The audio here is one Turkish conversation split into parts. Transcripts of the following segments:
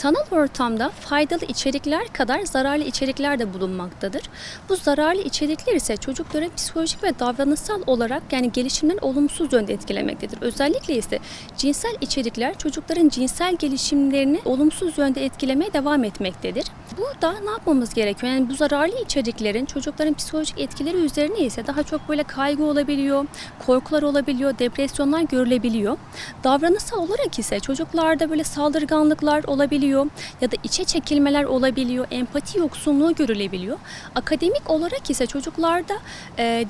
Sanal ortamda faydalı içerikler kadar zararlı içerikler de bulunmaktadır. Bu zararlı içerikler ise çocukların psikolojik ve davranışsal olarak yani gelişimlerini olumsuz yönde etkilemektedir. Özellikle ise cinsel içerikler çocukların cinsel gelişimlerini olumsuz yönde etkilemeye devam etmektedir. Burada ne yapmamız gerekiyor? Yani bu zararlı içeriklerin çocukların psikolojik etkileri üzerine ise daha çok böyle kaygı olabiliyor, korkular olabiliyor, depresyonlar görülebiliyor. Davranışsal olarak ise çocuklarda böyle saldırganlıklar olabiliyor ya da içe çekilmeler olabiliyor, empati yoksunluğu görülebiliyor. Akademik olarak ise çocuklarda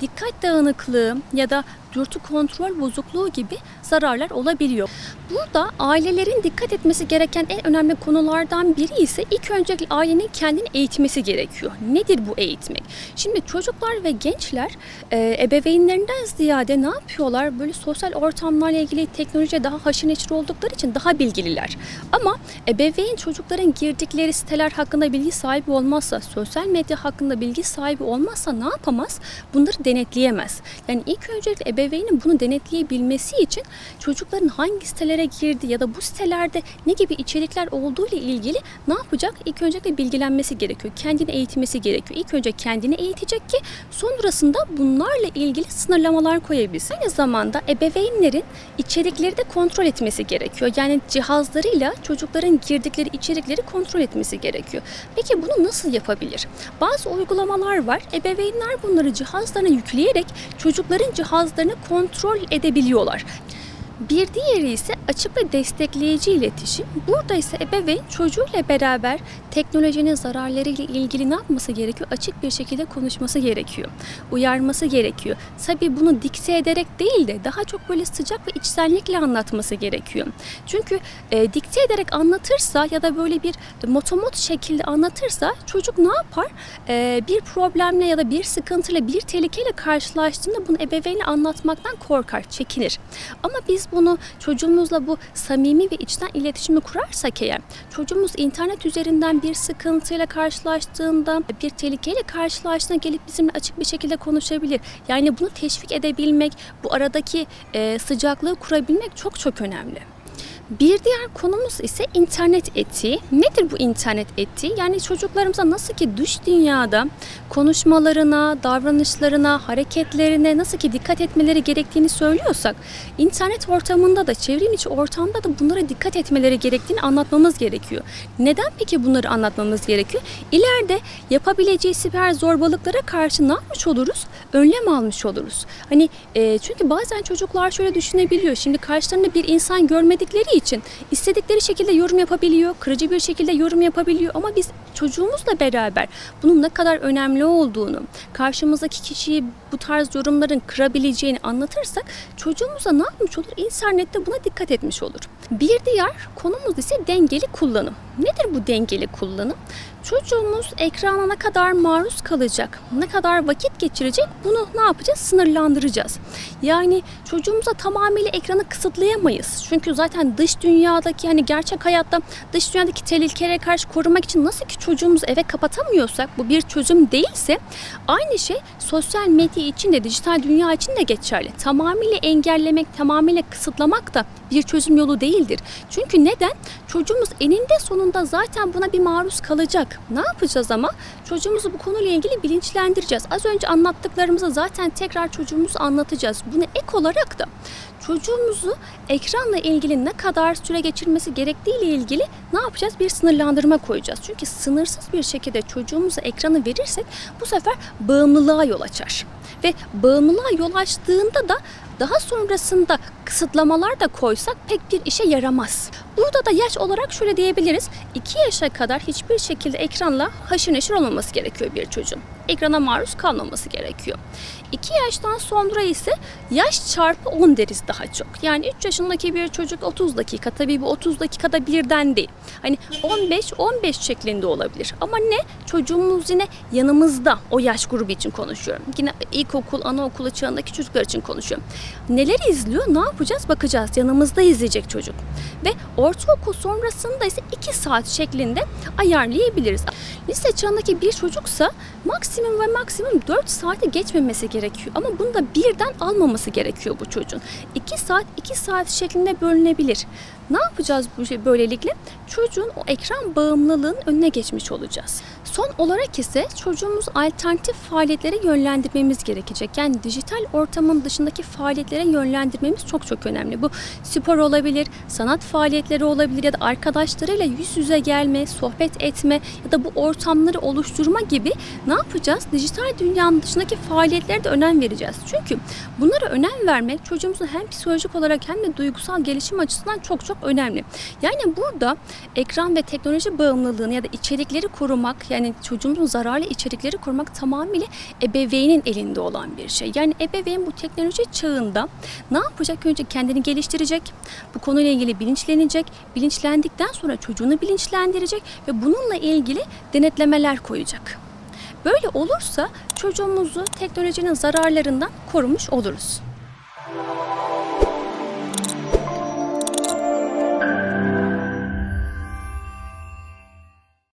dikkat dağınıklığı ya da dürtü kontrol bozukluğu gibi zararlar olabiliyor. Burada ailelerin dikkat etmesi gereken en önemli konulardan biri ise ilk öncelikle ailenin kendini eğitmesi gerekiyor. Nedir bu eğitmek? Şimdi çocuklar ve gençler ebeveynlerinden ziyade ne yapıyorlar? Böyle sosyal ortamlarla ilgili teknolojiye daha haşır neşir oldukları için daha bilgililer. Ama ebeveyn çocukların girdikleri siteler hakkında bilgi sahibi olmazsa, sosyal medya hakkında bilgi sahibi olmazsa ne yapamaz? Bunları denetleyemez. Yani ilk öncelikle ebeveynin bunu denetleyebilmesi için çocukların hangi sitelere girdi ya da bu sitelerde ne gibi içerikler olduğu ile ilgili ne yapacak? İlk öncelikle bilgilenmesi gerekiyor. Kendini eğitmesi gerekiyor. İlk önce kendini eğitecek ki sonrasında bunlarla ilgili sınırlamalar koyabilsin. Aynı zamanda ebeveynlerin içerikleri de kontrol etmesi gerekiyor. Yani cihazlarıyla çocukların girdikleri içerikleri kontrol etmesi gerekiyor. Peki bunu nasıl yapabilir? Bazı uygulamalar var. Ebeveynler bunları cihazlarına yükleyerek çocukların cihazlarını kontrol edebiliyorlar. Bir diğeri ise açık ve destekleyici iletişim. Burada ise ebeveyn çocuğuyla beraber teknolojinin zararlarıyla ilgili ne yapması gerekiyor? Açık bir şekilde konuşması gerekiyor. Uyarması gerekiyor. Tabii bunu dikte ederek değil de daha çok böyle sıcak ve içsellikle anlatması gerekiyor. Çünkü dikte ederek anlatırsa ya da böyle bir motomot şekilde anlatırsa çocuk ne yapar? Bir problemle ya da bir sıkıntıyla, bir tehlikeyle karşılaştığında bunu ebeveynle anlatmaktan korkar, çekinir. Ama biz bunu çocuğumuzla bu samimi ve içten iletişimi kurarsak eğer, çocuğumuz internet üzerinden bir sıkıntıyla karşılaştığında, bir tehlikeyle karşılaştığında gelip bizimle açık bir şekilde konuşabilir. Yani bunu teşvik edebilmek, bu aradaki sıcaklığı kurabilmek çok çok önemli. Bir diğer konumuz ise internet etiği. Nedir bu internet etiği? Yani çocuklarımıza nasıl ki dış dünyada konuşmalarına, davranışlarına, hareketlerine nasıl ki dikkat etmeleri gerektiğini söylüyorsak, internet ortamında da, çevrim içi ortamda da bunlara dikkat etmeleri gerektiğini anlatmamız gerekiyor. Neden peki bunları anlatmamız gerekiyor? İleride yapabileceği siber zorbalıklara karşı ne yapmış oluruz? Önlem almış oluruz. Çünkü bazen çocuklar şöyle düşünebiliyor. Şimdi karşılarında bir insan görmedikleri için istedikleri şekilde yorum yapabiliyor, kırıcı bir şekilde yorum yapabiliyor ama biz çocuğumuzla beraber bunun ne kadar önemli olduğunu, karşımızdaki kişiyi bu tarz yorumların kırabileceğini anlatırsak çocuğumuza ne yapmış olur? İnternette buna dikkat etmiş olur. Bir diğer konumuz ise dengeli kullanım. Nedir bu dengeli kullanım? Çocuğumuz ekrana ne kadar maruz kalacak, ne kadar vakit geçirecek bunu ne yapacağız? Sınırlandıracağız. Yani çocuğumuza tamamıyla ekranı kısıtlayamayız. Çünkü zaten dış dünyadaki gerçek hayatta dış dünyadaki tehlikelere karşı korumak için nasıl ki çocuğumuzu eve kapatamıyorsak bu bir çözüm değilse aynı şey sosyal medya için de dijital dünya için de geçerli. Tamamıyla engellemek, tamamıyla kısıtlamak da bir çözüm yolu değildir. Çünkü neden? Çocuğumuz eninde sonunda zaten buna bir maruz kalacak. Ne yapacağız ama? Çocuğumuzu bu konuyla ilgili bilinçlendireceğiz. Az önce anlattıklarımızı zaten tekrar çocuğumuza anlatacağız. Buna ek olarak da çocuğumuzu ekranla ilgili ne kadar süre geçirmesi gerektiğiyle ilgili ne yapacağız? Bir sınırlandırma koyacağız. Çünkü sınırsız bir şekilde çocuğumuza ekranı verirsek bu sefer bağımlılığa yol açar. Ve bağımlılığa yol açtığında da daha sonrasında kısıtlamalar da koysak pek bir işe yaramaz. Burada da yaş olarak şöyle diyebiliriz. 2 yaşa kadar hiçbir şekilde ekranla haşır neşir olmaması gerekiyor bir çocuğun. Ekrana maruz kalmaması gerekiyor. 2 yaştan sonra ise yaş çarpı 10 deriz daha çok. Yani 3 yaşındaki bir çocuk 30 dakika. Tabii bu 30 dakikada birden değil. 15 şeklinde olabilir. Ama ne? Çocuğumuz yine yanımızda. O yaş grubu için konuşuyorum. Yine ilkokul, anaokulu çağındaki çocuklar için konuşuyorum. Neler izliyor? Ne yapıyor? yapacağız? Bakacağız. Yanımızda izleyecek çocuk. Ve ortaokul sonrasında ise 2 saat şeklinde ayarlayabiliriz. Lise çağındaki bir çocuksa maksimum ve maksimum 4 saati geçmemesi gerekiyor. Ama bunu da birden almaması gerekiyor bu çocuğun. 2 saat şeklinde bölünebilir. Ne yapacağız böylelikle? Çocuğun o ekran bağımlılığının önüne geçmiş olacağız. Son olarak ise çocuğumuzu alternatif faaliyetlere yönlendirmemiz gerekecek. Yani dijital ortamın dışındaki faaliyetlere yönlendirmemiz çok önemli. Bu spor olabilir, sanat faaliyetleri olabilir ya da arkadaşlarıyla yüz yüze gelme, sohbet etme ya da bu ortamları oluşturma gibi ne yapacağız? Dijital dünyanın dışındaki faaliyetlere de önem vereceğiz. Çünkü bunlara önem vermek çocuğumuzun hem psikolojik olarak hem de duygusal gelişim açısından çok önemli. Yani burada ekran ve teknoloji bağımlılığını ya da içerikleri korumak, yani çocuğumuzun zararlı içerikleri korumak tamamıyla ebeveynin elinde olan bir şey. Yani ebeveyn bu teknoloji çağında ne yapacak? Önce kendini geliştirecek, bu konuyla ilgili bilinçlenecek, bilinçlendikten sonra çocuğunu bilinçlendirecek ve bununla ilgili denetlemeler koyacak. Böyle olursa çocuğumuzu teknolojinin zararlarından korumuş oluruz.